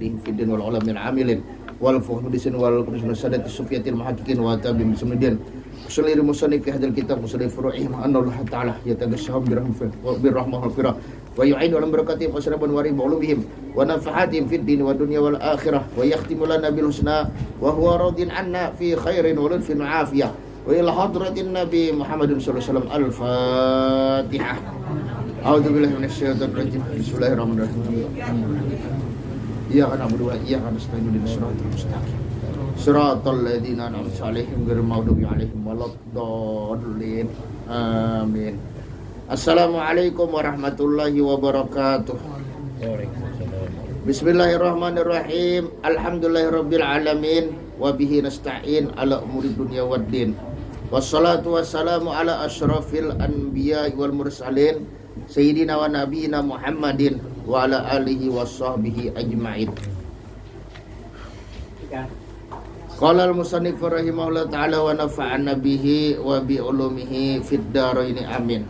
في الدين والعلماء العاملين والمحدثين والقدسين السادة الصوفية المحققين وتابعين بسم الدين وصلى المصنف في هذا الكتاب وصلى فروعهم أن الله تعالى يتغشاهم بالرحمة والغفرة ويعين على بركاتهم وسربا وريب علومهم ونفحاتهم في الدين والدنيا والآخرة ويختم لنا بالحسنى وهو راض عنا في خير ولطف وعافية وإلى حضرة النبي محمد صلى الله عليه وسلم الفاتحة. أعوذ بالله من الشيطان الرجيم بسم الله الرحمن الرحيم. Iyyaka na'budu wa iyyaka nasta'in ihdinas siratal mustaqim. Siratal ladzina an'amta 'alaihim ghairil maghdubi 'alaihim waladdallin. Amin. Assalamualaikum warahmatullahi wabarakatuh. Bismillahirrahmanirrahim. Alhamdulillahirabbil alamin wa bihi nasta'in ala umuri dunya waddin. Wassalatu wassalamu ala asyrafil anbiya'i wal mursalin sayyidina wa nabiyina Muhammadin wa ala alihi wa sahbihi ajma'in. Qala al-musannif rahimahullah ta'ala wa nafa'ana bihi wa bi ulumihi fid dharain amin.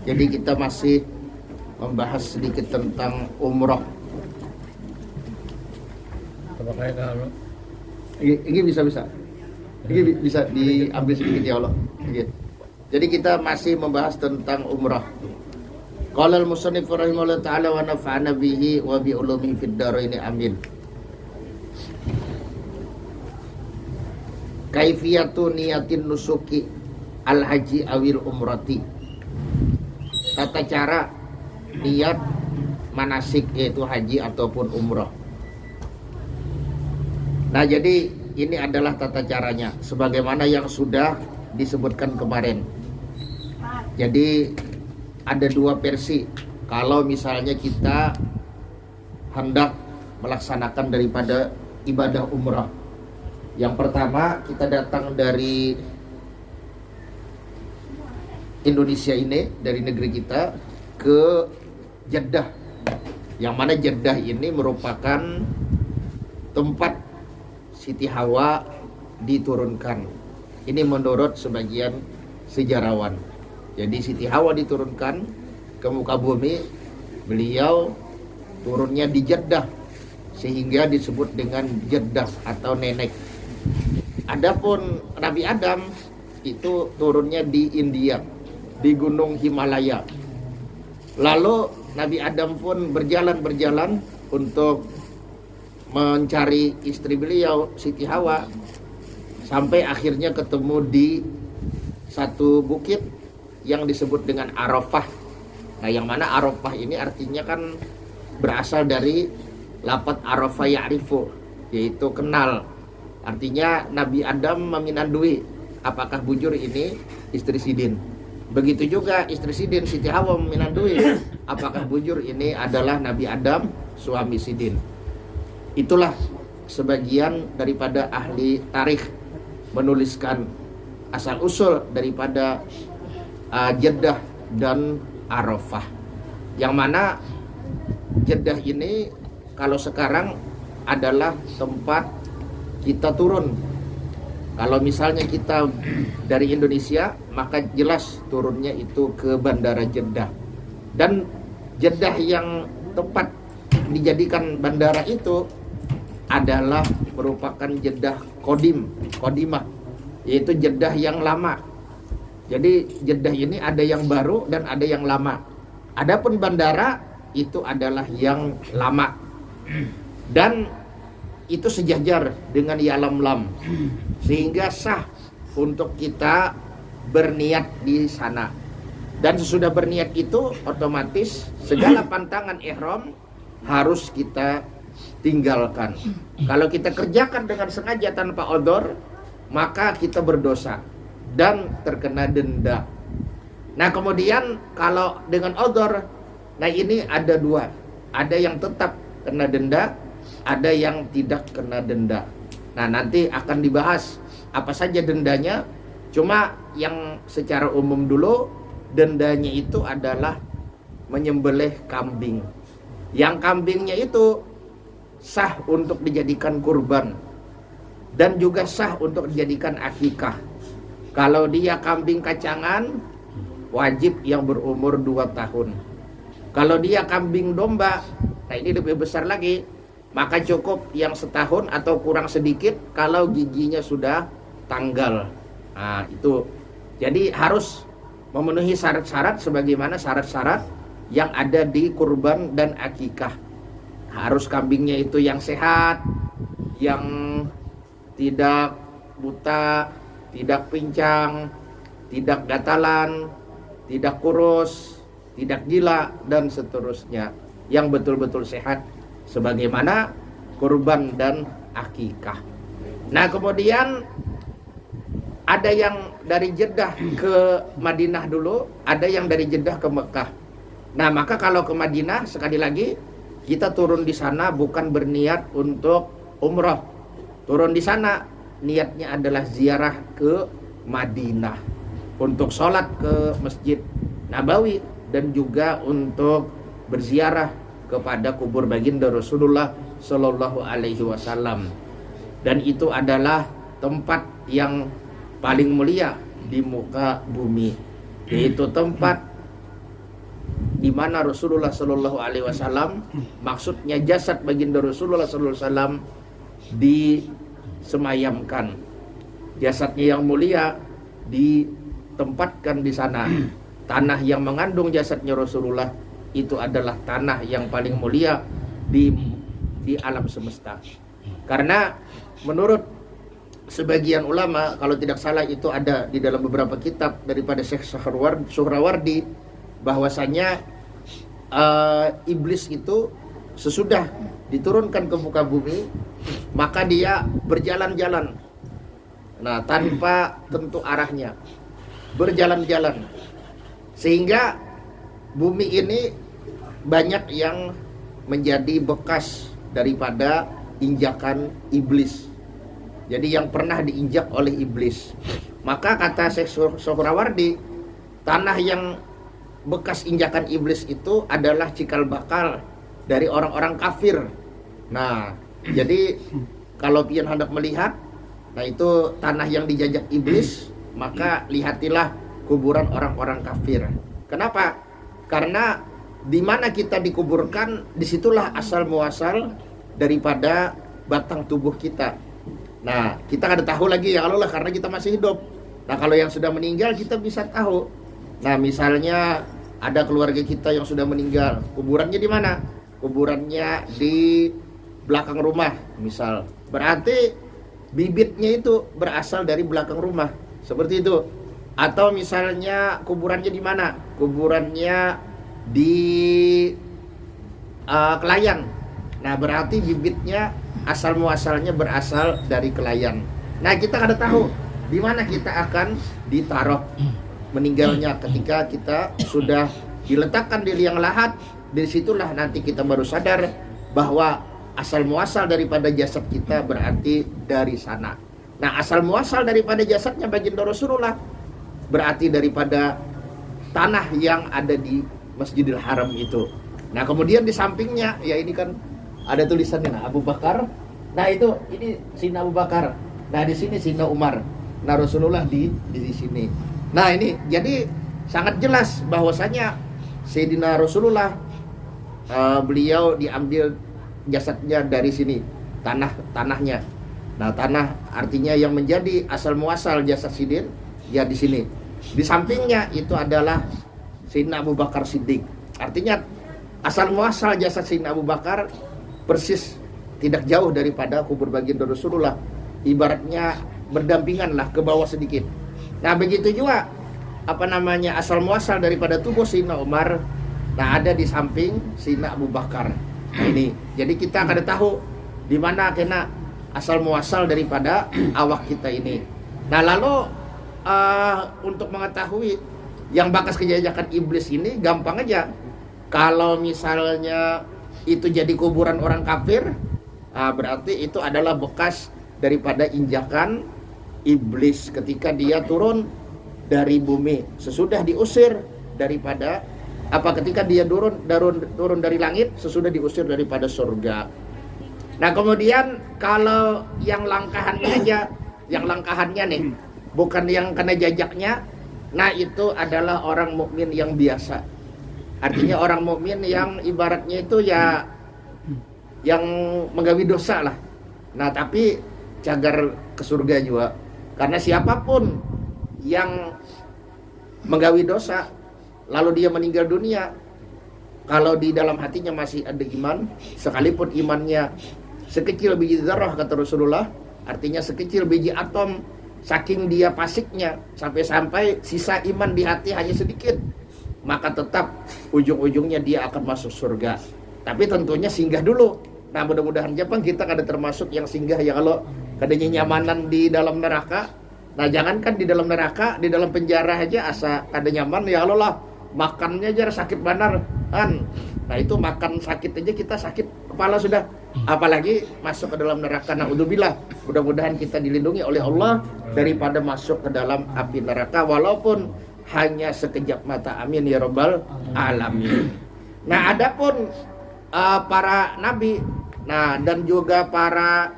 Jadi kita masih membahas sedikit tentang umroh. Ini bisa. Ini bisa diambil sedikit ya Allah. Jadi kita masih membahas tentang umroh. Qala al-musannif rahimahullah ta'ala wa nafa'ana bihi wa bi ulumihi fid dharain amin. Kaifiyatu niyatin nusuki al-haji awil umrati. Tata cara niat manasik yaitu haji ataupun umrah. Nah, jadi ini adalah tata caranya sebagaimana yang sudah disebutkan kemarin. Jadi ada dua versi kalau misalnya kita hendak melaksanakan daripada ibadah umrah. Yang pertama, kita datang dari Indonesia ini, dari negeri kita ke Jeddah. Yang mana Jeddah ini merupakan tempat Siti Hawa diturunkan. Ini menurut sebagian sejarawan. Jadi Siti Hawa diturunkan ke muka bumi, beliau turunnya di Jeddah sehingga disebut dengan Jeddah atau nenek. Adapun Nabi Adam itu turunnya di India, di Gunung Himalaya. Lalu Nabi Adam pun berjalan untuk mencari istri beliau Siti Hawa sampai akhirnya ketemu di satu bukit yang disebut dengan Arafah. Nah, yang mana Arafah ini artinya kan berasal dari lafadz Arafah ya'rifu, yaitu kenal. Artinya Nabi Adam meminandui apakah bujur ini istri Sidin. Begitu juga istri Sidin, Siti Hawa meminandui apakah bujur ini adalah Nabi Adam, suami Sidin. Itulah sebagian daripada ahli tarikh menuliskan asal-usul daripada Jeddah dan Arafah. Yang mana Jeddah ini kalau sekarang adalah tempat kita turun. Kalau misalnya kita dari Indonesia, maka jelas turunnya itu ke Bandara Jeddah. Dan Jeddah yang tepat dijadikan bandara itu adalah merupakan Jeddah Qodimah, yaitu Jeddah yang lama. Jadi Jeddah ini ada yang baru dan ada yang lama. Adapun bandara itu adalah yang lama. Dan itu sejajar dengan Yalamlam, sehingga sah untuk kita berniat di sana. Dan sesudah berniat itu otomatis segala pantangan ihram harus kita tinggalkan. Kalau kita kerjakan dengan sengaja tanpa odor, maka kita berdosa dan terkena denda. Nah, kemudian kalau dengan odor, nah ini ada dua. Ada yang tetap kena denda, ada yang tidak kena denda. Nah, nanti akan dibahas apa saja dendanya. Cuma yang secara umum dulu, dendanya itu adalah menyembelih kambing. Yang kambingnya itu sah untuk dijadikan kurban dan juga sah untuk dijadikan akikah. Kalau dia kambing kacangan, wajib yang berumur 2 tahun. Kalau dia kambing domba, nah ini lebih besar lagi, maka cukup yang setahun atau kurang sedikit kalau giginya sudah tanggal. Nah itu, jadi harus memenuhi syarat-syarat sebagaimana syarat-syarat yang ada di kurban dan akikah. Harus kambingnya itu yang sehat, yang tidak buta, tidak pincang, tidak gatalan, tidak kurus, tidak gila, dan seterusnya. Yang betul-betul sehat sebagaimana kurban dan akikah. Nah kemudian ada yang dari Jeddah ke Madinah dulu, ada yang dari Jeddah ke Mekah. Nah maka kalau ke Madinah, sekali lagi kita turun di sana bukan berniat untuk umrah. Turun di sana niatnya adalah ziarah ke Madinah untuk sholat ke Masjid Nabawi dan juga untuk berziarah kepada kubur baginda Rasulullah Shallallahu Alaihi Wasallam. Dan itu adalah tempat yang paling mulia di muka bumi, yaitu tempat di mana Rasulullah Shallallahu Alaihi Wasallam, maksudnya jasad baginda Rasulullah Shallallahu Alaihi Wasallam disemayamkan. Jasadnya yang mulia ditempatkan di sana. Tanah yang mengandung jasadnya Rasulullah itu adalah tanah yang paling mulia di alam semesta. Karena menurut sebagian ulama, kalau tidak salah itu ada di dalam beberapa kitab daripada Syekh Suhrawardi, bahwasanya iblis itu sesudah diturunkan ke muka bumi, maka dia berjalan-jalan, nah tanpa tentu arahnya, berjalan-jalan, sehingga bumi ini banyak yang menjadi bekas daripada injakan iblis. Jadi yang pernah diinjak oleh iblis. Maka kata Syekh Suhrawardi, tanah yang bekas injakan iblis itu adalah cikal bakal dari orang-orang kafir. Nah, jadi kalau pian hendak melihat, nah itu tanah yang dijajak iblis, maka lihatilah kuburan orang-orang kafir. Kenapa? Karena di mana kita dikuburkan, disitulah asal muasal daripada batang tubuh kita. Nah, kita kada tahu lagi ya Allah, karena kita masih hidup. Nah, kalau yang sudah meninggal kita bisa tahu. Nah, misalnya ada keluarga kita yang sudah meninggal, kuburannya di mana? Kuburannya di belakang rumah, misal. Berarti bibitnya itu berasal dari belakang rumah, seperti itu. Atau misalnya kuburannya di mana? Kuburannya di Kelayan. Nah, berarti bibitnya asal muasalnya berasal dari Kelayan. Nah, kita kada tahu di mana kita akan ditaruh meninggalnya. Ketika kita sudah diletakkan di liang lahat, disitulah nanti kita baru sadar bahwa asal muasal daripada jasad kita berarti dari sana. Nah, asal muasal daripada jasadnya baginda Rasulullah berarti daripada tanah yang ada di Masjidil Haram itu. Nah, kemudian di sampingnya, ya ini kan ada tulisannya, nah, Abu Bakar. Nah, itu ini Sina Abu Bakar. Nah, di sini Sina Umar. Nah, Rasulullah di sini. Nah, ini jadi sangat jelas bahwasanya Sayyidina Rasulullah beliau diambil jasadnya dari sini, tanahnya. Nah, tanah artinya yang menjadi asal muasal jasad Sidin ya di sini. Di sampingnya itu adalah Sayyidina Abu Bakar Siddiq. Artinya asal muasal jasad Sayyidina Abu Bakar persis tidak jauh daripada kubur baginda Rasulullah. Ibaratnya berdampingan lah ke bawah sedikit. Nah, begitu juga asal muasal daripada tubuh Sayyidina Umar, nah ada di samping Sayyidina Abu Bakar. Nah, ini jadi kita akan tahu di mana kena asal muasal daripada awak kita ini. Nah, lalu untuk mengetahui yang bekas kejajakan iblis ini gampang aja. Kalau misalnya itu jadi kuburan orang kafir, berarti itu adalah bekas daripada injakan iblis ketika dia turun dari bumi, sesudah diusir daripada ketika dia turun dari langit sesudah diusir daripada surga. Nah, kemudian kalau yang langkahannya nih, bukan yang kena jajaknya, nah itu adalah orang mukmin yang biasa. Artinya orang mukmin yang ibaratnya itu ya yang menggawi dosa lah. Nah, tapi cagar ke surga juga. Karena siapapun yang menggawi dosa lalu dia meninggal dunia, kalau di dalam hatinya masih ada iman, sekalipun imannya sekecil biji zarrah kata Rasulullah, artinya sekecil biji atom, saking dia pasiknya sampai sisa iman di hati hanya sedikit, maka tetap ujung-ujungnya dia akan masuk surga. Tapi tentunya singgah dulu. Nah, mudah-mudahan Jepang kita kada termasuk yang singgah ya, kalau kadanya nyamanan di dalam neraka. Nah, jangankan di dalam neraka, di dalam penjara aja asa kada nyaman ya Allah lah. Makannya aja sakit benar kan. Nah, itu makan sakit aja kita sakit kepala sudah, apalagi masuk ke dalam neraka. Naudzubillah. Mudah-mudahan kita dilindungi oleh Allah daripada masuk ke dalam api neraka walaupun hanya sekejap mata. Amin ya rabbal alamin. Nah, adapun para nabi, nah dan juga para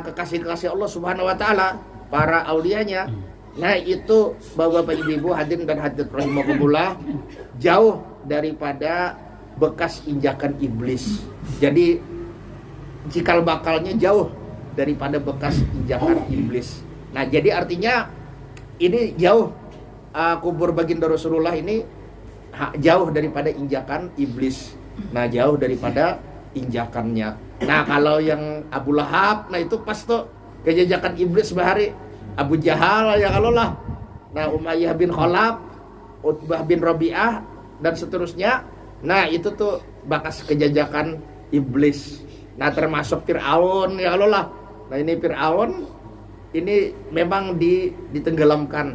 kekasih-kekasih Allah Subhanahu wa taala, para aulianya, nah itu Bapak Ibu hadirin dan hadirat rahimakumullah, jauh daripada bekas injakan iblis. Jadi cikal bakalnya jauh daripada bekas injakan iblis. Nah, jadi artinya ini jauh, kubur baginda Rasulullah ini jauh daripada injakan iblis. Nah, jauh daripada injakannya. Nah, kalau yang Abu Lahab, nah itu pas tuh kejajakan iblis bahari. Abu Jahal ya kalau lah. Nah, Umayyah bin Khalaf, Utbah bin Rabi'ah dan seterusnya. Nah, itu tuh bekas kejajakan iblis. Nah, termasuk Fir'aun ya kalau lah. Nah, ini Fir'aun ini memang ditenggelamkan.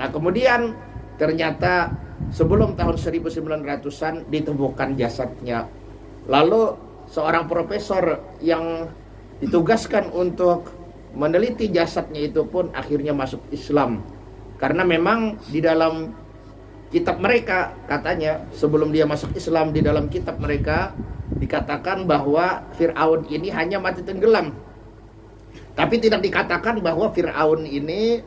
Nah, kemudian ternyata sebelum tahun 1900-an ditemukan jasadnya. Lalu seorang profesor yang ditugaskan untuk meneliti jasadnya itu pun akhirnya masuk Islam. Karena memang di dalam kitab mereka katanya, sebelum dia masuk Islam, di dalam kitab mereka dikatakan bahwa Fir'aun ini hanya mati tenggelam. Tapi tidak dikatakan bahwa Fir'aun ini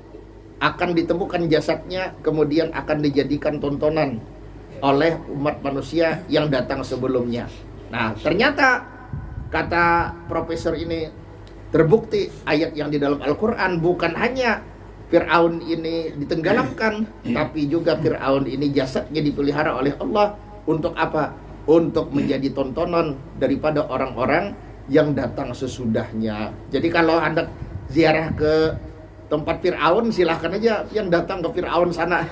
akan ditemukan jasadnya kemudian akan dijadikan tontonan oleh umat manusia yang datang sebelumnya. Nah, ternyata kata profesor ini terbukti ayat yang di dalam Al-Quran bukan hanya Fir'aun ini ditenggelamkan, tapi juga Fir'aun ini jasadnya dipelihara oleh Allah untuk apa? Untuk menjadi tontonan daripada orang-orang yang datang sesudahnya. Jadi kalau Anda ziarah ke tempat Fir'aun, silahkan aja yang datang ke Fir'aun sana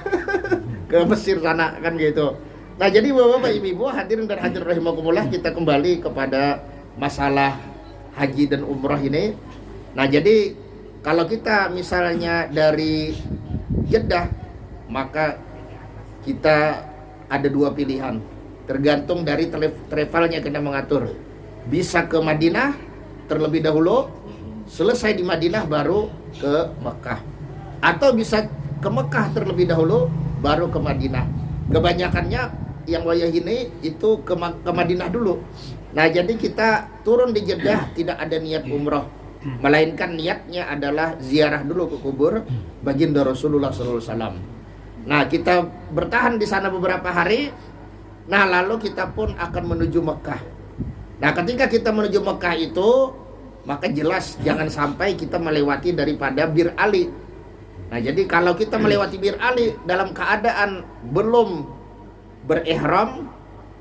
ke Mesir sana kan gitu. Nah, jadi Bapak Ibu hadirin dan hadirat rahimakumullah, kita kembali kepada masalah haji dan umrah ini. Nah, jadi kalau kita misalnya dari Jeddah, maka kita ada dua pilihan, tergantung dari travelnya kita mengatur. Bisa ke Madinah terlebih dahulu, selesai di Madinah baru ke Mekah, atau bisa ke Mekah terlebih dahulu baru ke Madinah. Kebanyakannya yang wayah ini itu ke Madinah dulu. Nah, jadi kita turun di Jeddah tidak ada niat umroh, melainkan niatnya adalah ziarah dulu ke kubur baginda Rasulullah SAW. Nah, kita bertahan di sana beberapa hari. Nah, lalu kita pun akan menuju Mekah. Nah, ketika kita menuju Mekah itu, maka jelas jangan sampai kita melewati daripada Bir Ali. Nah, jadi kalau kita melewati Bir Ali dalam keadaan belum berihram,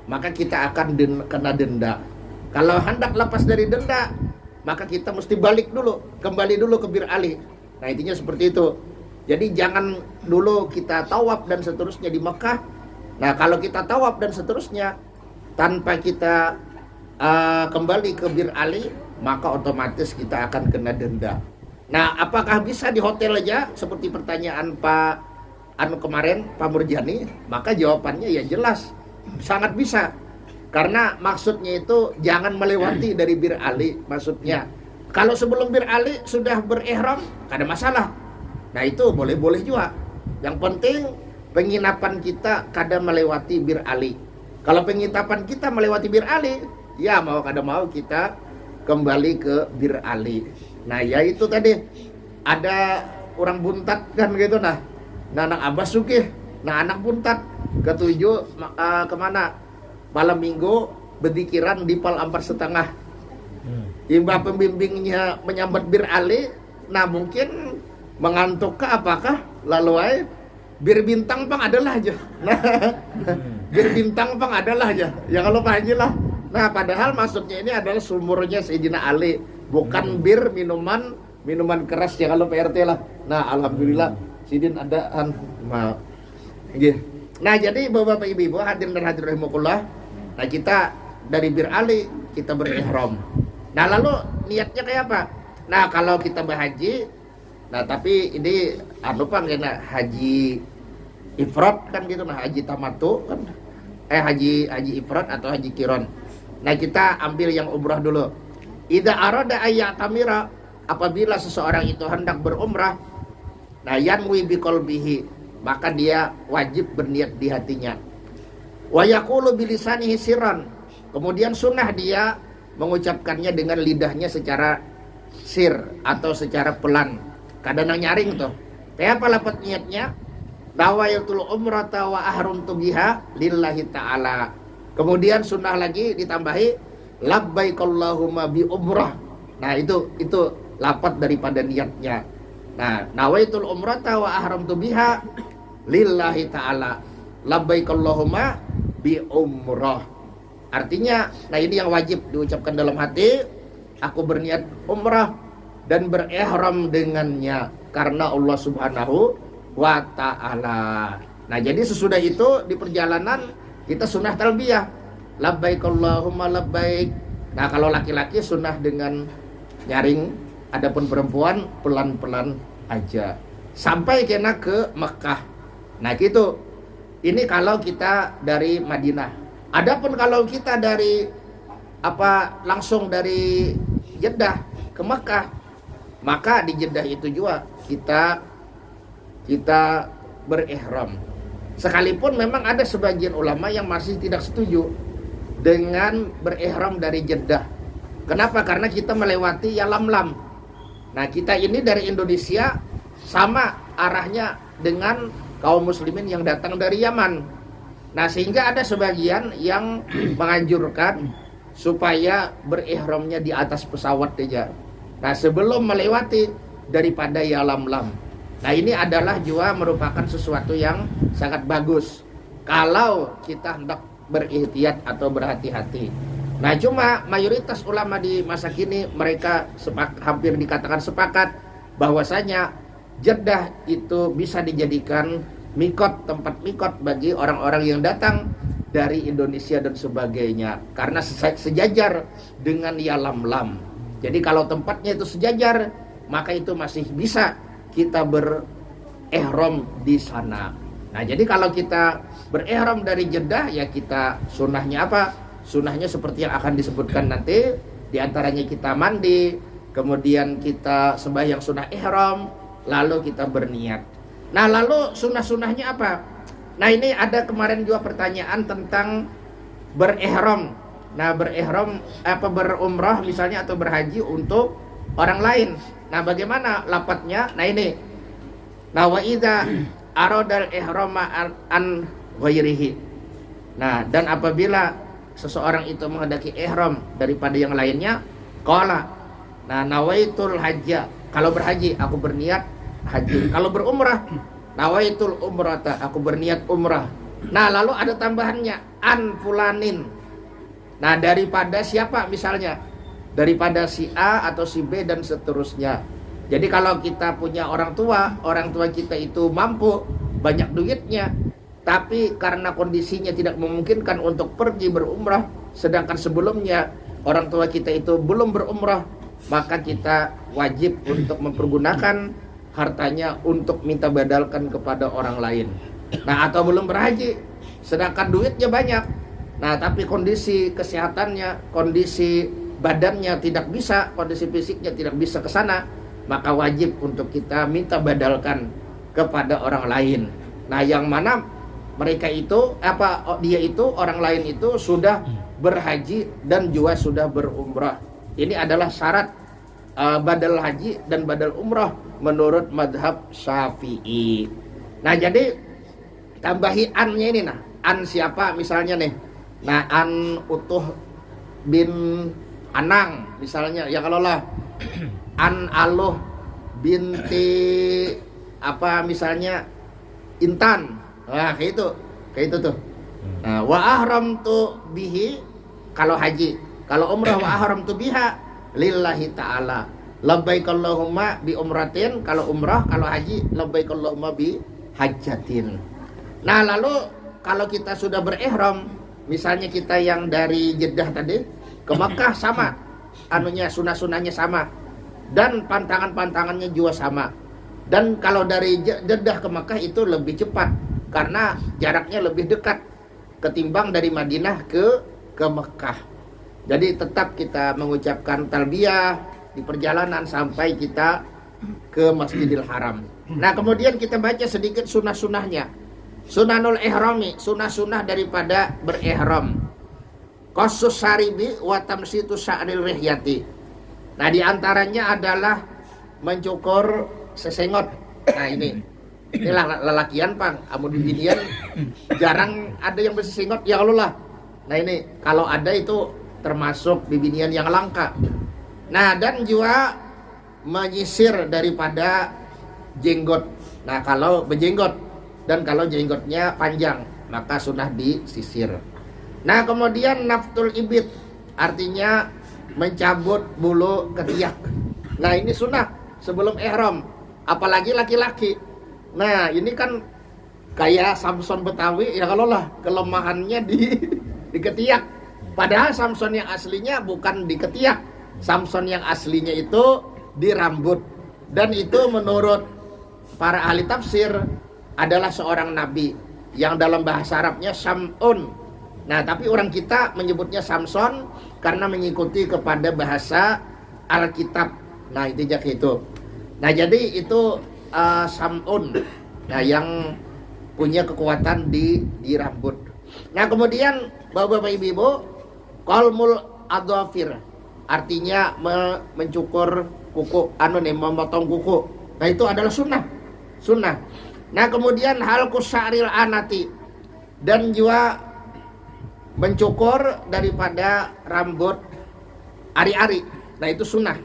maka kita akan kena denda. Kalau hendak lepas dari denda, maka kita mesti kembali dulu ke Bir Ali. Nah, intinya seperti itu. Jadi jangan dulu kita tawaf dan seterusnya di Mekah. Nah, kalau kita tawaf dan seterusnya tanpa kita kembali ke Bir Ali, maka otomatis kita akan kena denda. Nah, apakah bisa di hotel aja seperti pertanyaan Pak kemarin, Pak Murjani? Maka jawabannya ya jelas, sangat bisa. Karena maksudnya itu jangan melewati dari Bir Ali, maksudnya. Kalau sebelum bir ali sudah berihram, gak ada masalah. Nah itu boleh-boleh juga. Yang penting penginapan kita kada melewati bir ali. Kalau penginapan kita melewati bir ali, ya mau kada mau kita kembali ke bir ali. Nah ya itu tadi ada orang buntat kan gitu nah. Nah anak Abbas sugih, nah anak buntat ketujuh kemana? Malam minggu berdikiran di pal 4,5. Imba pembimbingnya menyambat bir ali, nah mungkin mengantuk ke apakah lalu ay bir bintang pang adalah aja. Nah, bir bintang pang adalah aja. Ya kalau Pak Haji lah. Nah, padahal maksudnya ini adalah sumurnya Sayyidina Ali, bukan bir minuman keras ya kalau PRT lah. Nah, alhamdulillah Sidin ada Nah, jadi Bapak Ibu hadirin dan hadirat rahimakumullah. Nah, kita dari bir ali kita berihram. Nah lalu niatnya kayak apa? Nah kalau kita berhaji, nah tapi ini kena haji ifrad kan gitu, nah haji tamatu kan, haji ifrad atau haji kiron. Nah kita ambil yang umrah dulu. Idza arada ayyatamira, apabila seseorang itu hendak berumrah, nah yanwi biqalbihi, maka dia wajib berniat di hatinya. Wa yaqulu bilisanihi sirran, kemudian sunnah dia mengucapkannya dengan lidahnya secara sir atau secara pelan, kadang nyaring tuh. Kayak apa lapat niatnya? Nawaitul umrata wa ahramtu biha lillahi ta'ala. Kemudian sunnah lagi ditambahi labbaik Allahumma bi umrah. Nah itu lapat daripada niatnya. Nah, nawaitul umrata wa ahramtu biha lillahi ta'ala. Labbaik Allahumma bi umrah. Artinya, nah ini yang wajib diucapkan dalam hati, aku berniat umrah dan berihram dengannya karena Allah Subhanahu wa ta'ala. Nah jadi sesudah itu di perjalanan kita sunnah talbiyah, labbaik Allahumma labbaik. Nah kalau laki-laki sunnah dengan nyaring, adapun perempuan pelan-pelan aja sampai kena ke Mekah. Nah gitu. Ini kalau kita dari Madinah. Adapun kalau kita dari langsung dari Jeddah ke Mekah, maka di Jeddah itu juga kita berihram. Sekalipun memang ada sebagian ulama yang masih tidak setuju dengan berihram dari Jeddah. Kenapa? Karena kita melewati Yalamlam. Nah, kita ini dari Indonesia sama arahnya dengan kaum muslimin yang datang dari Yaman. Nah sehingga ada sebagian yang menganjurkan supaya berihramnya di atas pesawat saja. Nah sebelum melewati daripada Yalamlam. Nah ini adalah juga merupakan sesuatu yang sangat bagus kalau kita hendak berihtiyat atau berhati-hati. Nah cuma mayoritas ulama di masa kini mereka hampir dikatakan sepakat bahwasanya Jeddah itu bisa dijadikan tempat mikot bagi orang-orang yang datang dari Indonesia dan sebagainya karena sejajar dengan Yalamlam. Jadi kalau tempatnya itu sejajar, maka itu masih bisa kita berihram di sana. Nah jadi kalau kita berihram dari Jeddah, ya kita sunnahnya apa? Sunnahnya seperti yang akan disebutkan nanti. Di antaranya kita mandi, kemudian kita sembahyang sunnah ihram, lalu kita berniat. Nah lalu sunnah-sunnahnya apa? Nah ini ada kemarin juga pertanyaan tentang berihram. Nah berihram berumrah misalnya atau berhaji untuk orang lain. Nah bagaimana lapatnya? Nah ini, nah wa idza aradal ihrama an ghairihi. Nah dan apabila seseorang itu menghendaki ihram daripada yang lainnya, qala, nah nawaitul hajja, kalau berhaji aku berniat haji. Kalau berumrah, nawaitul umrata, aku berniat umrah. Nah lalu ada tambahannya an fulanin. Nah daripada siapa misalnya, daripada si A atau si B dan seterusnya. Jadi kalau kita punya orang tua kita itu mampu, banyak duitnya, tapi karena kondisinya tidak memungkinkan untuk pergi berumrah, sedangkan sebelumnya orang tua kita itu belum berumrah, maka kita wajib untuk mempergunakan hartanya untuk minta badalkan kepada orang lain. Nah atau belum berhaji, sedangkan duitnya banyak, nah tapi kondisi kesehatannya, kondisi badannya tidak bisa, kondisi fisiknya tidak bisa ke sana, maka wajib untuk kita minta badalkan kepada orang lain. Nah, yang mana mereka itu dia itu orang lain itu sudah berhaji dan juga sudah berumrah. Ini adalah syarat badal haji dan badal umrah menurut madhab Syafi'i. Nah, jadi tambahi an-nya ini. Nah, an siapa misalnya nih? Nah, an Utuh bin Anang misalnya, ya kalau lah an Aluh binti misalnya Intan. Nah, kayak itu tuh. Nah, wa ahram tu bihi kalau haji, kalau umrah wa ahram tu biha lillahi ta'ala. Labbaik Allahumma bi umratin kalau umrah, kalau haji labbaik Allahumma bi hajjatin. Nah, lalu kalau kita sudah berihram, misalnya kita yang dari Jeddah tadi ke Makkah sama, sunah-sunahnya sama, dan pantangan-pantangannya juga sama. Dan kalau dari Jeddah ke Makkah itu lebih cepat karena jaraknya lebih dekat ketimbang dari Madinah ke Makkah. Jadi tetap kita mengucapkan talbiyah di perjalanan sampai kita ke Masjidil Haram. Nah, kemudian kita baca sedikit sunah-sunahnya. Sunanul ihrami, sunah-sunah daripada berihram. Qasus saribi wa tamsitu sya'ril rihyati. Nah, di antaranya adalah mencukur sesengot. Nah, ini lelakian Pang, amun binian jarang ada yang bersesengot ya Allah lah. Nah, ini kalau ada itu termasuk bibinian yang langka. Nah, dan juga menyisir daripada jenggot. Nah, kalau berjenggot dan kalau jenggotnya panjang maka sunnah disisir. Nah, kemudian naftul ibit artinya mencabut bulu ketiak. Nah, ini sunnah sebelum ihram, apalagi laki-laki. Nah, ini kan kayak Samson Betawi ya kalau lah kelemahannya di ketiak. Padahal Samson yang aslinya bukan di ketiak. Samson yang aslinya itu di rambut. Dan itu menurut para ahli tafsir adalah seorang nabi yang dalam bahasa Arabnya Sam'un. Nah, tapi orang kita menyebutnya Samson karena mengikuti kepada bahasa Alkitab. Nah, itu jadi itu. Nah, jadi itu Sam'un. Nah, yang punya kekuatan di rambut. Nah, kemudian Bapak-bapak Ibu, qalmul adhafir artinya mencukur kuku, memotong kuku. Nah, itu adalah sunnah. Nah, kemudian halqus sya'ril anati dan juga mencukur daripada rambut ari-ari. Nah, itu sunnah.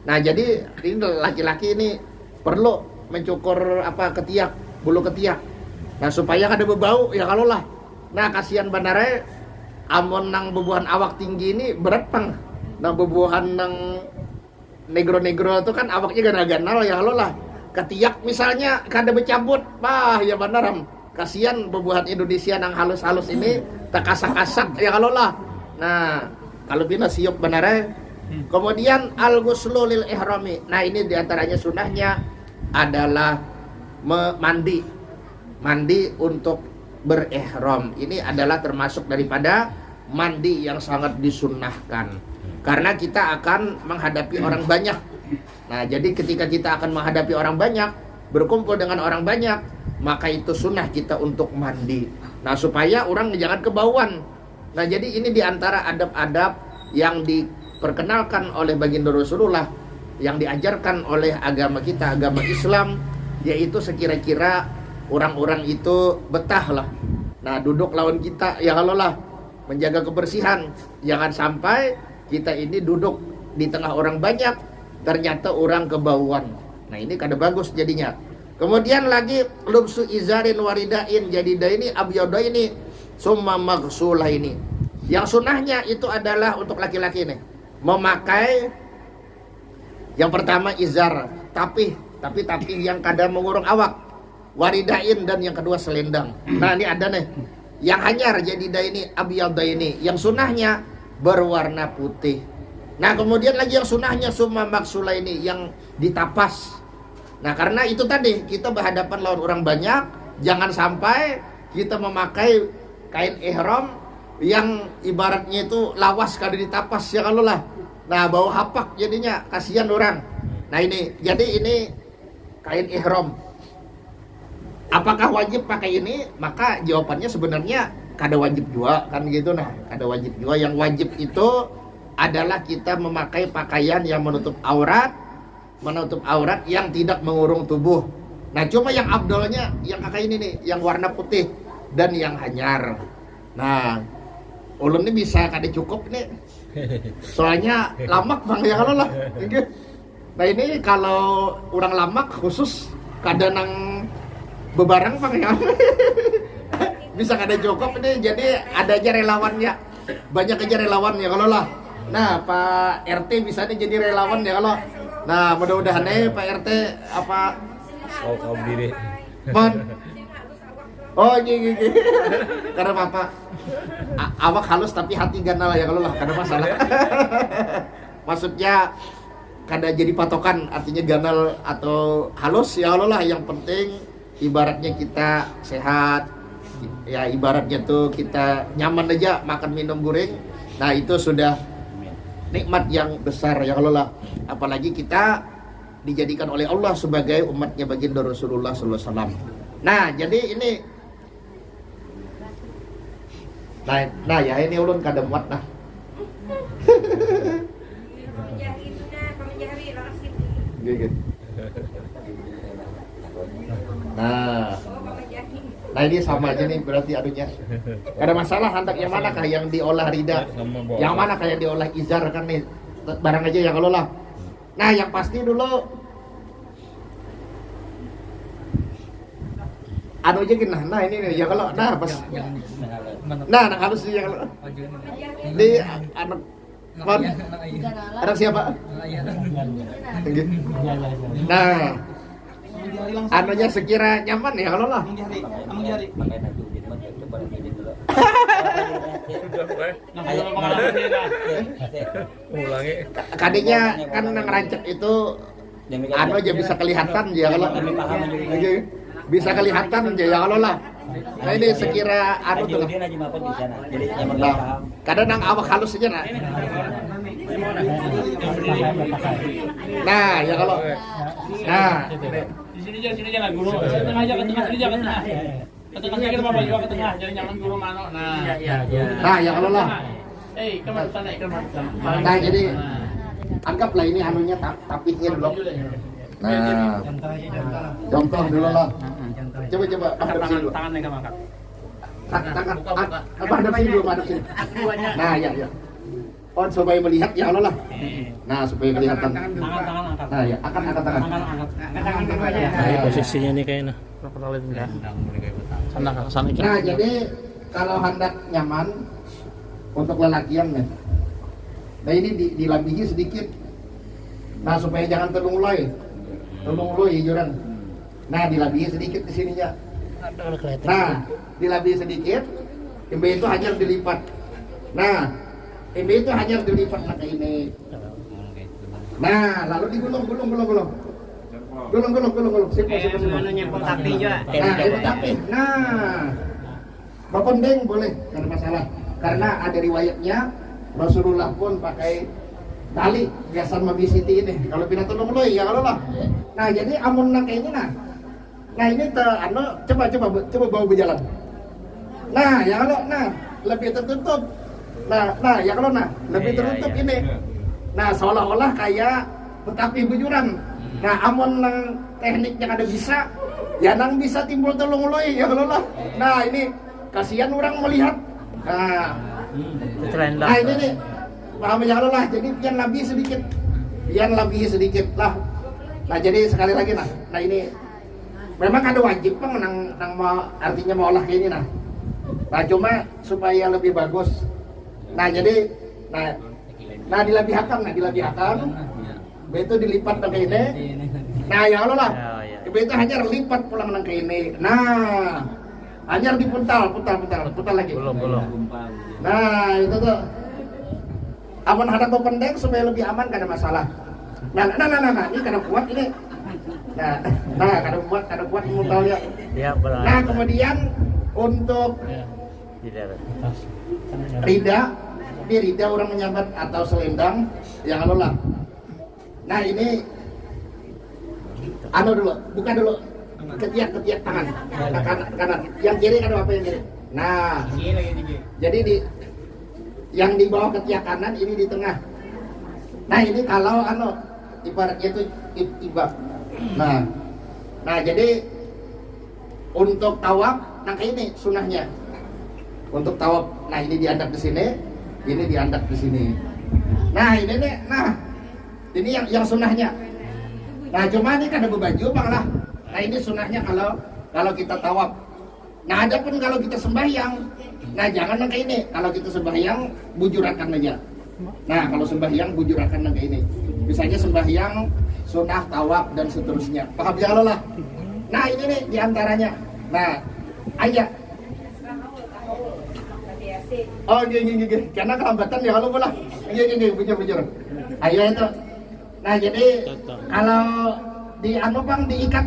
Nah, jadi ini laki-laki ini perlu mencukur ketiak, bulu ketiak. Nah, supaya kada berbau ya kalau lah. Nah, kasihan bandara amun nang bebuhan awak tinggi ini berat Pang. Nah, bebuhan nang negro-negro itu kan awaknya ganal-ganal ya kalau lah. Ketiak misalnya kada bercabut, ya beneran. Kasihan bebuhan Indonesia nang halus-halus ini tak kasak-kasak ya kalau lah. Nah, kalau bina siup benar. Kemudian al-ghuslu lil ihrami. Nah, ini diantaranya sunahnya adalah mandi untuk berihram. Ini adalah termasuk daripada mandi yang sangat disunnahkan. Karena kita akan menghadapi orang banyak. Nah, jadi ketika kita akan menghadapi orang banyak, berkumpul dengan orang banyak, maka itu sunnah kita untuk mandi. Nah, supaya orang jangan kebauan. Nah, jadi ini diantara adab-adab yang diperkenalkan oleh baginda Rasulullah, yang diajarkan oleh agama kita, agama Islam, yaitu sekira-kira orang-orang itu betah lah. Nah, duduk lawan kita, ya kalau lah menjaga kebersihan. Jangan sampai kita ini duduk di tengah orang banyak, ternyata orang kebauan. Nah, ini kada bagus jadinya. Kemudian lagi lubsu izarin waridain, jadi ini abyada ini summa maghsulah ini. Yang sunahnya itu adalah untuk laki-laki nih, memakai yang pertama izar, tapi yang kada mengurung awak, waridain, dan yang kedua selendang. Nah, ini ada nih yang hanyar jadi ini abyada ini, yang sunahnya berwarna putih. Nah, kemudian lagi yang sunahnya summa maksula ini yang ditapas. Nah, karena itu tadi kita berhadapan lawan orang banyak, jangan sampai kita memakai kain ihram yang ibaratnya itu lawas kada ditapas ya kalau lah. Nah, bau hapak jadinya, kasihan orang. Nah ini, jadi ini kain ihram. Apakah wajib pakai ini? Maka jawabannya sebenarnya kada wajib juga kan gitu. Nah, kada wajib juga. Yang wajib itu adalah kita memakai pakaian yang menutup aurat yang tidak mengurung tubuh. Nah, cuma yang abdolnya yang kakak ini nih, yang warna putih dan yang hanyar. Nah, ulun ini bisa kada cukup nih. Soalnya lamak bang ya kalau lah. Nah ini kalau orang lamak khusus kada nang bebarang bang ya. Bisa kada cukup ini, jadi ada aja relawannya. Banyak aja relawannya kalau lah. Nah Pak RT bisa nih jadi relawan ya kalau. Nah mudah-mudahan Pak RT apa kau diri. Mon. Oh gini. Karena Bapak awak halus tapi hati ganal ya kalau lah, kada masalah. Maksudnya kada jadi patokan, artinya ganal atau halus ya Allah lah, yang penting ibaratnya kita sehat ya, ibaratnya tuh kita nyaman aja makan minum goreng. Nah itu sudah nikmat yang besar ya Allah lah, apalagi kita dijadikan oleh Allah sebagai umatnya baginda Rasulullah SAW. Nah jadi ini nah ya ini ulun kada muat nah. Gitu. Nah ini sama aja nih berarti adunya. Ada masalah handak yang mana kah, yang diolah rida, yang mana kah yang diolah izar kan nih, barang aja ya kalau lah. Nah yang pasti dulu anu aja gini, nah ini nih ya kalau nah pas nah harus ya kalau di anak anak siapa? Nah anunya sekira nyaman ya kalau lah. Kadinya kan nang rancet itu anu aja bisa kelihatan ya kalau bisa kelihatan aja ya kalau lah. Nah ini sekira anu tuh lah. Kadang nang awak halus aja nah. Nah ya kalau nah sini aja guru. Tengah aja ke tengah, sini aja ke tengah. Ke tengah kita bawa juga ke tengah, jadi jangan guru mano. Nah. Nah ya kalau lah. Kemana sana. Nah jadi anggaplah ini anunya tapihnya dulu. Nah contoh dulu lah. Coba hadap sini dulu. Tangannya kamu angkat. Tangan apa hadap sini dulu, hadap sini. Nah ya. Oh supaya melihat ya Allah lah. Nah supaya kelihatan. Tangan angkat. Nah ya angkat tangan. Tangan dulu aja. Nah, posisinya nih kayaknya. Sana. Nah jadi kalau hendak nyaman untuk lelakian nih. Nah ini dilabihi sedikit. Nah supaya jangan telung loy juran. Nah dilabihi sedikit di sininya. Nah dilabihi sedikit. Imbe itu hanya dilipat. Nah ini itu hanya dilipat pakai ini. Nah, lalu digulung. Gulung. Sip. Anunya tapi juga. Nah, itu tapi. Nah, bapendeng boleh, enggak ada masalah. Karena ada riwayatnya Rasulullah pun pakai tali biasa mabisiti ini. Kalau pindah tolong loy ya kalau lah. Nah, jadi amun nang kayak ini nah. Nah, ini coba bawa berjalan. Nah, ya kalau lebih tertutup. Nah ya kalau lebih tertutup ini. Nah seolah-olah kayak betapi bujuran. Nah amun nang tekniknya ada bisa, ya nang bisa timbul telung loy ya kalau lah. Nah ini kasihan orang melihat. Nah ini nih paham ya kalau lah. Jadi pian lebih sedikit lah. Nah jadi sekali lagi nah ini memang ada wajib bang nang mau artinya mau olah kayak ini nah cuma supaya lebih bagus. Nah jadi nah dilabihakan itu dilipat pakai ini. Nah ya Allah lah itu hanya lipat pulang nang ke ini. Nah hanya dipuntal lagi belum. Nah itu tuh aman hadap pendek supaya lebih aman, gak ada masalah. Nah ini kada kuat ini. Nah kada kuat muntalnya. Nah kemudian untuk rida di rida orang menyambat atau selendang yang anu lah. Nah ini anu dulu, buka dulu ketiak tangan kanan. Yang kiri kan apa yang kiri? Nah, jadi yang di bawah ketiak kanan ini di tengah. Nah ini kalau anu ibaratnya itu ibak. Nah jadi untuk tawaf, nah kayak ini sunahnya. Untuk tawaf, nah ini diandap di sini, ini diandap di sini. Nah ini nih, ini yang sunahnya. Nah cuma ini kan ada baju bang lah. Nah ini sunahnya kalau kita tawaf. Nah ada pun kalau kita sembahyang, nah jangan kayak ini. Kalau kita sembahyang bujurakan aja. Nah kalau sembahyang bujurakan kayak ini. Misalnya sembahyang, sunah, tawaf dan seterusnya. Paham ya Allah lah. Nah ini nih diantaranya. Nah aja. Oh gini. Karena kelambatan ya kalau boleh. Gini bujur. Ayo itu. Nah jadi kalau di anu bang diikat.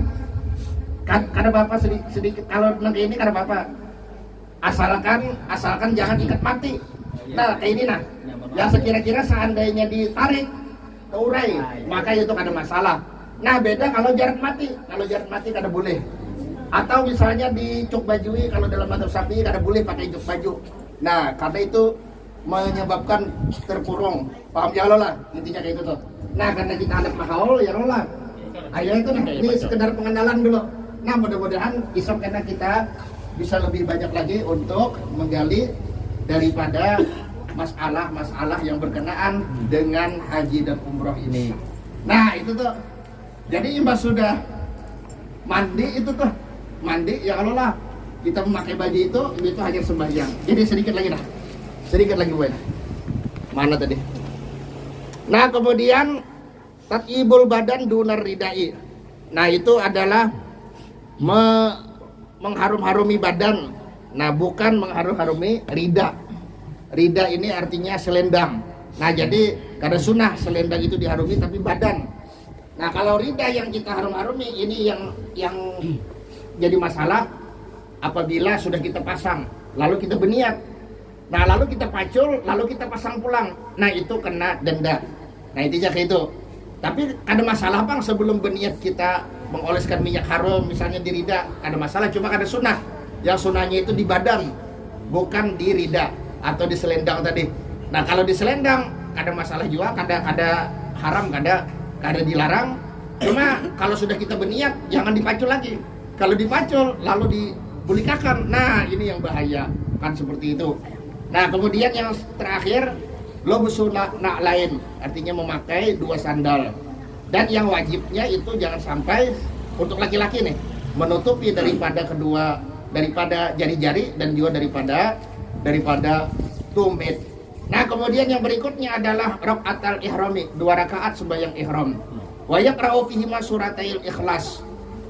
Kada bapak sedikit kalau nanti ini kada bapak. Asalkan jangan ikat mati. Nah kayak ini nah. Yang sekira-kira seandainya ditarik keurai, maka itu kada masalah. Nah beda kalau jarak mati. Kalau jarak mati kada boleh. Atau misalnya dicuk bajui, kalau dalam madzhab Syafi'i kada boleh pakai cuk baju. Nah karena itu menyebabkan terkurung. Paham ya Allah lah intinya kayak itu tuh. Nah karena kita ada mahaul ya Allah. Ayo itu nih, ini sekedar pengenalan dulu. Nah mudah-mudahan besok karena kita bisa lebih banyak lagi untuk menggali daripada masalah-masalah yang berkenaan dengan haji dan umroh ini. Nah itu tuh. Jadi imbas sudah mandi itu tuh, mandi ya kalau lah kita memakai baju itu hanya sembahyang. Jadi sedikit lagi gue. Mana tadi? Nah kemudian tatibul badan dunar ridai. Nah itu adalah mengharum-harumi badan. Nah bukan mengharum-harumi rida. Rida ini artinya selendang. Nah jadi karena sunnah selendang itu diharumi tapi badan. Nah kalau rida yang kita harum-harumi ini yang jadi masalah apabila sudah kita pasang lalu kita berniat. Nah lalu kita pacul lalu kita pasang pulang. Nah itu kena denda. Nah intinya kayak itu. Tapi ada masalah bang sebelum berniat kita mengoleskan minyak harum misalnya di rida ada masalah, cuma ada sunnah. Yang sunnahnya itu di badan bukan di rida atau di selendang tadi. Nah kalau di selendang ada masalah juga, kada haram, kada dilarang. Cuma kalau sudah kita berniat jangan dipacul lagi. Kalau dipacul lalu dibulikakan, nah ini yang bahaya kan seperti itu. Nah kemudian yang terakhir lobusul lain artinya memakai 2 sandal. Dan yang wajibnya itu jangan sampai untuk laki-laki nih menutupi daripada jari-jari dan juga daripada tumit. Nah kemudian yang berikutnya adalah rakaatul ihrami, 2 rakaat sembahyang ihram. Wa yaqra'u fihi suratil ikhlas,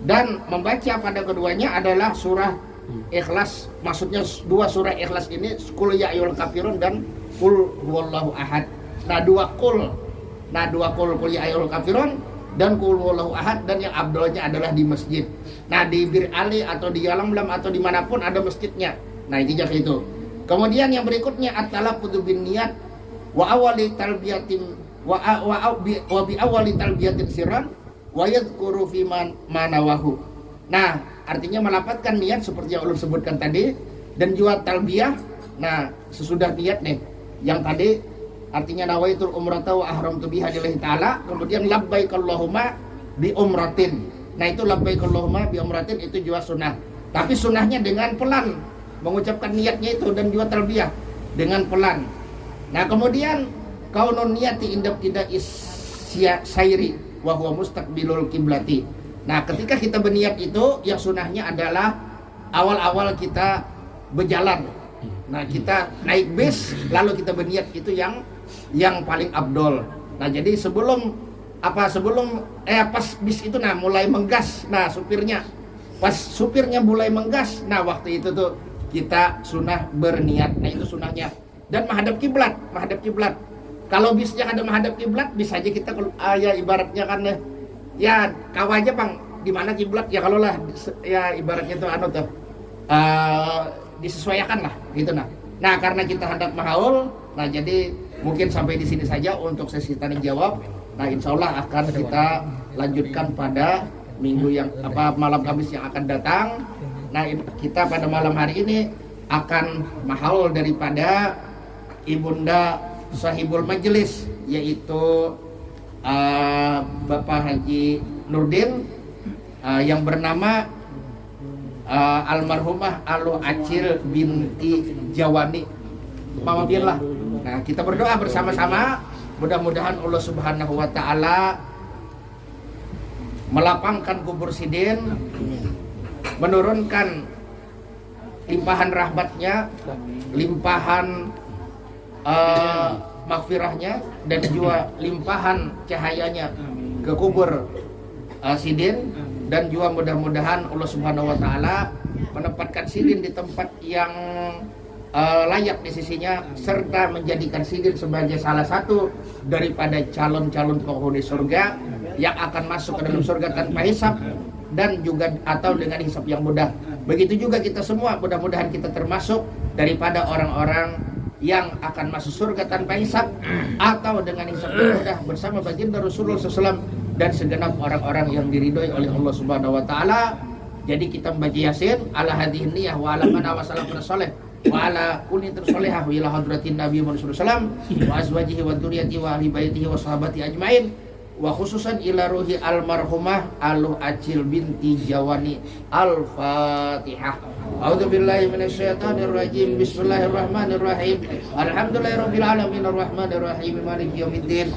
dan membaca pada keduanya adalah surah ikhlas. Maksudnya 2 surah ikhlas ini qul ya ayyuhal kafirun dan qul huwallahu ahad. Nah 2 qul qul ya ayyuhal kafirun dan qul huwallahu ahad, dan yang abdolnya adalah di masjid. Nah di Bir Ali atau di Yalamlam atau dimanapun ada masjidnya. Nah intinya kayak itu. Kemudian yang berikutnya at-talaffuzu bin niyat wa awali talbiyatin wa bi awali talbiyatin sirran wa yadhkuru fi manawahu. Nah, artinya melapatkan niat seperti yang ulun sebutkan tadi dan juga talbiyah. Nah, sesudah niat nih yang tadi artinya nawaitul umrata wa ahramtu biha lillahi ta'ala, kemudian labbaik Allahumma bi umratin. Nah, itu labbaik Allahumma bi umratin itu juga sunnah. Tapi sunnahnya dengan pelan. Mengucapkan niatnya itu dan juga talbiyah dengan pelan. Nah kemudian kaunun niyati indab tidak sairi wa huwa mustaqbilul kiblati. Nah ketika kita berniat itu yang sunahnya adalah awal-awal kita berjalan. Nah kita naik bis lalu kita berniat itu yang paling abdol. Nah jadi sebelum pas bis itu mulai menggas, nah pas supirnya mulai menggas, nah waktu itu tuh kita sunnah berniat. Nah itu sunnahnya. Dan menghadap kiblat. Kalau bisnya ada menghadap kiblat, bisa aja kita ya ibaratnya kan ya kau aja bang di mana kiblat ya, kalau lah ya ibaratnya tuh disesuaikan lah gitu. Nah karena kita hadap mahaul Nah, jadi mungkin sampai di sini saja untuk sesi tanya jawab. Nah, insya Allah akan kita lanjutkan pada minggu yang malam Kamis yang akan datang. Nah, kita pada malam hari ini akan mahaul daripada Ibunda Sahibul Majelis, yaitu Bapak Haji Nurdin yang bernama almarhumah Alu Acil binti Jawani Mama Birlah. Nah, kita berdoa bersama-sama, mudah-mudahan Allah Subhanahu wa taala melapangkan kubur Sidin, menurunkan limpahan rahmatnya, limpahan maghfirahnya, dan juga limpahan cahayanya ke kubur Sidin, dan juga mudah-mudahan Allah Subhanahu wa taala menempatkan Sidin di tempat yang layak di sisinya, serta menjadikan Sidin sebagai salah satu daripada calon-calon penghuni surga yang akan masuk ke dalam surga tanpa hisab dan juga atau dengan hisab yang mudah. Begitu juga kita semua, mudah-mudahan kita termasuk daripada orang-orang yang akan masuk surga tanpa hisab atau dengan hisab yang mudah bersama baginda Rasulullah SAW dan segenap orang-orang yang diridhoi oleh Allah Subhanahu wa taala. Jadi kita membaca Yasin ala hadhihi niyah wa ala man awasala salih wa ala kulli tersolehah ila hadratin Nabi Muhammad sallallahu wa azwajihi wa dzurriyyatihi wa ahli baitihi wa sahabati ajmain, wa khususan ila ruhi almarhumah Alu Acil binti Jawani. Al-Fatihah. A'udzubillahi minasyaitonir rajim. Bismillahirrahmanirrahim. Alhamdulillahirabbil alamin arrahmanir rahim maliki yaumiddin.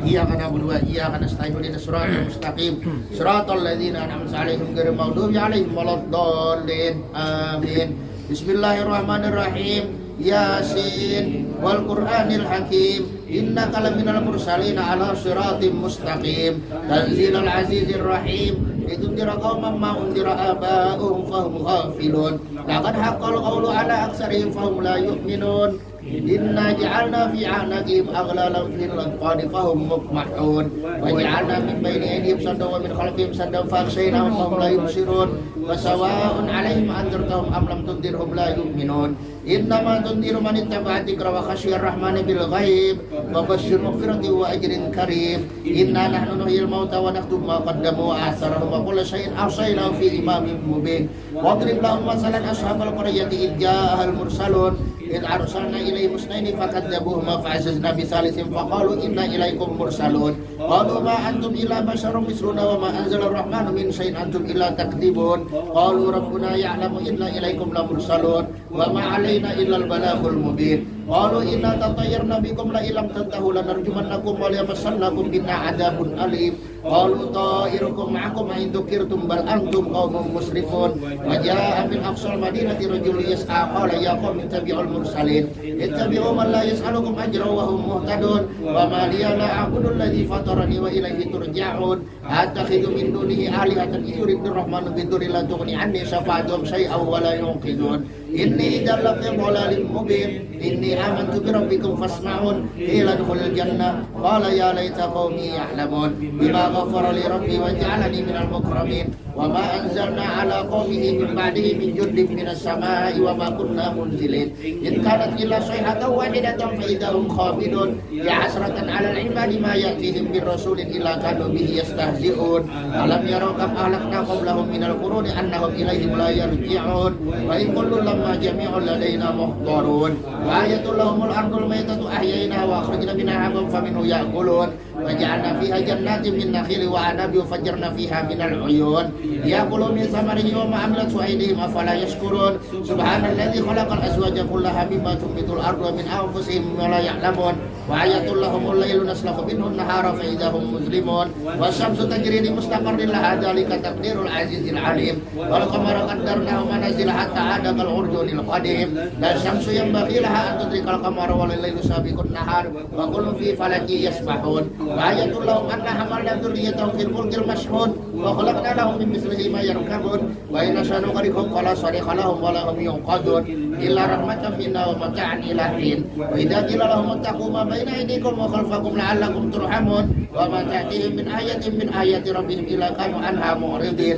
Iyyaka na'budu wa iyyaka nasta'in ihdinas siratal mustaqim siratal ladzina an'amta 'alaihim ghairil maghdubi 'alaihim waladdallin. Amin. Bismillahirrahmanirrahim. Yasin wal Qur'anil Hakim innaka laminal mursalin ala siratim mustaqim tanzilal azizir rahim litundira qauman ma undira aba'uhum fahum ghafilun laqad haqqal qawlu ala aksarihim fahum la yu'minun inna ja'alna fi a'naqihim aghlalan fil anqadi fahum muqmahun wa ja'alna min bayni aydihim saddan wa min khalfihim saddan fa'aghshaynahum fahum la yubsirun wa sawa'un 'alaihim anzartahum am lam tundirhum la yu'minun innama tundiru man ittaba'a dzikra wa khasyiyar rahmani bil ghaib wa basyir maghfirati wa ajrin karim inna nahnu nuhyil mauta wa naktubu ma qaddamu wa atharahum wa kullu shay'in ahsaynahu fi imamin mubin wa drib lahum masalan ashabal qaryati id ja'ahal mursalun إذ أرسلنا إليهم اثنين فكذبوهما فعززنا بثالث فقالوا إنا إليكم مرسلون قالوا ما أنتم إلا بشر مثلنا وما أنزل الرحمن من شيء أنتم إلا تكذبون قالوا ربنا يعلم إنا إليكم لمرسلون وما علينا إلا البلاغ المبين قالوا إنا تطيرنا بكم لئن لم تنتهوا لنرجمنكم وليمسنكم منا عذاب أليم قالوا طائركم معكم إن ذكرتم بل أنتم قوم مسرفون وجاء من أقصى المدينة رجل يسعى قال يا قوم اتبعوا المرسلين اتبعوا من لا يسألكم أجرا وهم مهتدون وما لي لا أعبد الذي فطرني وإليه ترجعون أتخذ من دونه آلهة إن يريد الرحمن بضر لا تغني عني شفاعتهم شيئا ولا ينقذون إني إذا لفي ضلال مبين إني آمنت بربكم فاسمعون قيل ادخل الجنة قال يا ليت قومي يعلمون بما غفر لي ربي وجعلني من المكرمين وما أنزلنا على قومه من بعده من جند من السماء وما كنا منزلين إن كانت إلا صيحة واحدة فإذا هم خامدون يا حسرة على العباد ما يأتيهم من رسول إلا كانوا به يستهزئون ألم يروا كم أهلكنا قبلهم من القرون أنهم إليهم لا يرجعون وإن كل لما جميع لدينا محضرون وآية لهم الأرض الميتة أحييناها وأخرجنا منها حبا فمنه يأكلون وجعلنا فيها جنات من نخيل وعنب وفجرنا فيها من العيون يأكلون من ثمره وما عملته أيديهم أفلا يشكرون سبحان الذي خلق الأزواج كلها مما تنبت الأرض ومن أنفسهم ولا يعلمون وآية لهم الليل نسلخ منه النهار فإذا هم مظلمون والشمس تجري لمستقر لها ذلك تقدير العزيز العليم والقمر قدرناه منازل حتى عاد كالعرجون القديم لا الشمس ينبغي لها أن تدرك القمر ولا الليل سابق النهار وكل في فلك يسبحون وآية لهم أن حملنا ذريتهم في الفلك المشحون وخلقنا لهم من مثله ما يركبون وإن نشأ نغرقهم فلا صريخ لهم ولا هم ينقذون إلا رحمة منا ومتاعا إلى حين وإذا قيل لهم اتقوا ما بين أيديكم وخلفكم لعلكم ترحمون وما تأتيهم من آية من آيات ربهم إلا كانوا عنها معرضين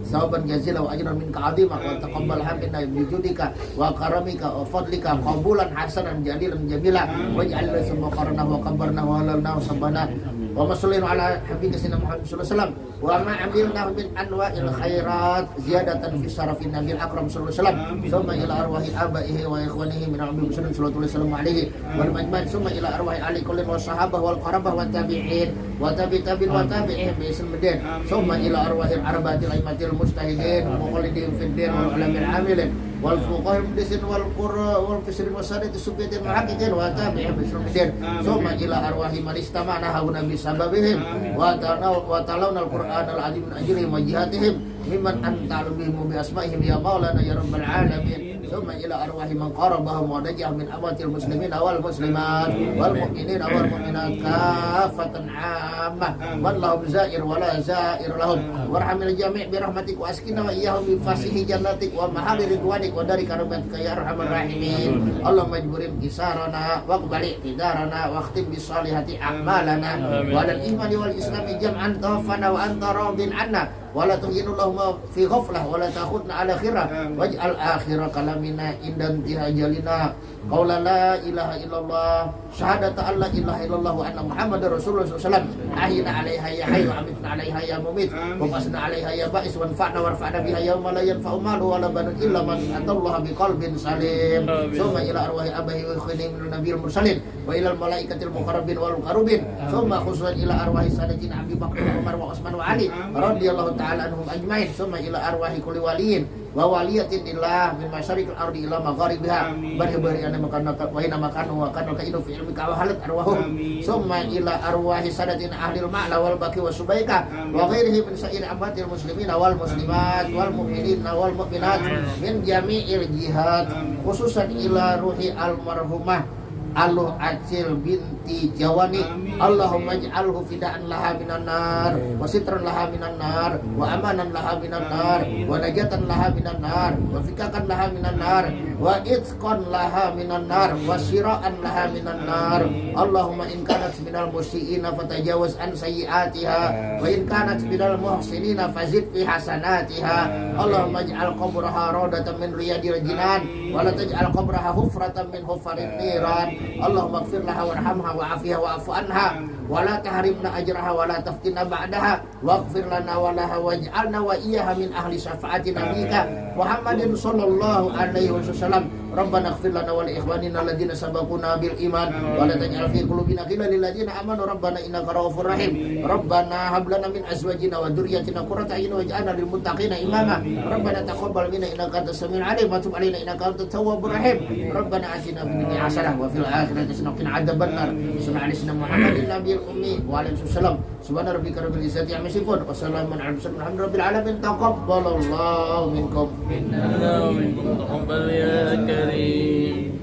sawaban jazilan wa ajran minka 'azima wa taqabbalha minna bi judika wa karamika wa fadlika qabulan hasanan jalilan jamila waj'al lana summa qarnahu wa kabbarnahu wa halalnahu sabbana wa masallim ala habibika sayyidina Muhammad sallallahu alaihi wasallam wa ma amilnahu min anwa'il khairat ziyadatan fi syarafin nabil akram sallallahu alaihi wasallam summa ila arwahi abaihi wa ikhwanihi min al-ummi sallallahu alaihi wasallam alaihi wal majma'in summa ila arwahi ali kullin wa sahabah wal qarabah wa tabi'in wa tabi'in wa tabi'ihim bi ismidin summa ila arwahi al-arba'atil aimatil mujtahidin wa muqallidin fid din wal ulamil amilin wal fuqahil muhdisin wal qurra wal fisrin wasadati subiyatin muhaqqiqin wa tabi'ihim bi ismidin summa ila arwahi man istama'na hauna bi sababihim wa talawna al-Qur'an al-azim min ajrihim wa jihatihim mimman anta bihim bi asma'ihim ya maulana ya rabbal alamin summa ila arwahi man qarabahum wa najah min amatil muslimin wal muslimat wal mu'minin wal mu'minat kafatan 'ammah man lahum za'ir wa la za'ir lahum warhamil jami' bi rahmatik wa askina wa iyyahum bi fasihi jannatik wa mahali ridwanik wa dari karamatika ya arhamar rahimin Allahumma ijburim kisarana wa qbali tidarana wa khtim bis salihati a'malana wa lal imani wal islami jam'an tawfana wa anta radin 'anna wala tuhinullahu fi ghaflah wala takhudna ala khirah waj'al akhira kalamina indan tihajalina qaula la ilaha illallah syahadata alla ilaha illallah wa anna muhammadar rasulullah sallallahu alaihi wasallam ahina 'alaiha ya hayy wa amitna 'alaiha ya mumit wa qasna 'alaiha ya ba'is wa anfa'na warfa'na biha yawma la yanfa'u malu wala banun illa man atallaha biqalbin salim summa ila arwahi abahi wa ikhwani min nabiyil mursalin wa ila al malaikatil muqarrabin wal muqarrabin summa khususan ila arwahi sayyidina Abi Bakar wa Umar wa Utsman wa Ali radhiyallahu ta'ala anhum ajmain summa ila arwahi kulli waliyin wa waliyatin illah min masyariqil ardi ila magharibiha bari ana makana wa ina makanu wa kana ka fi ilmika wa halat arwahum summa ila arwahi sadatin ahlil ma'la wal baqi wa subaika wa ghairihi min sa'ir amatil muslimin wal muslimat wal mu'minin wal mu'minat min jami'il jihad khususan ila ruhi almarhumah Aluh Acil binti Jawani Allahumma ij'alhu fida'an laha minan nar wa sitran laha minan nar wa amanan laha minan nar wa najatan laha minan nar wa fikakan laha minan nar wa itqan laha minan nar wa siraan laha minan nar Allahumma in kanat minal musiiina fatajawaz an sayyiatiha wa in kanat minal muhsinina fazid fi hasanatiha Allahumma ij'al qabraha rawdatan min riyadil jinan wa la taj'al qabraha hufratan min hufarin niran Allahumma ighfir laha warhamha wa'afiha wa'fu anha wa la tahrimna ajraha wa la taftinna ba'daha waghfir lana wa laha waj'alna wa iyyaha min ahli syafaati nabiyyika Muhammadin sallallahu alaihi wasallam Rabbana ighfir lana wa li ikhwanina alladziina sabaquna bil iman wa la taj'al fi qulubina ghillan lil ladziina amanu rabbana innaka ra'ufur rahim Rabbana hab lana min azwajina wa dhurriyyatina qurrata a'yun waj'alna lil muttaqina imama Rabbana taqabbal minna innaka antas samiul 'alim wa tub 'alaina innaka antat tawwabur rahim Rabbana atina fid dunya hasanah wa fil akhirati hasanah wa qina adzabannar sallallahu alaihi wasallam Muhammadin nabiyil ummi wa alaihi wasallam subhana rabbika rabbil izzati amma yasifun wa salamun alal mursalin walhamdulillahi alamin taqabbalallahu minkum minna wa minkum taqabbal ya karim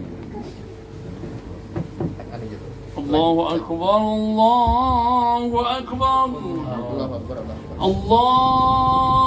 Allahu akbar Allahu akbar Allahu akbar Allah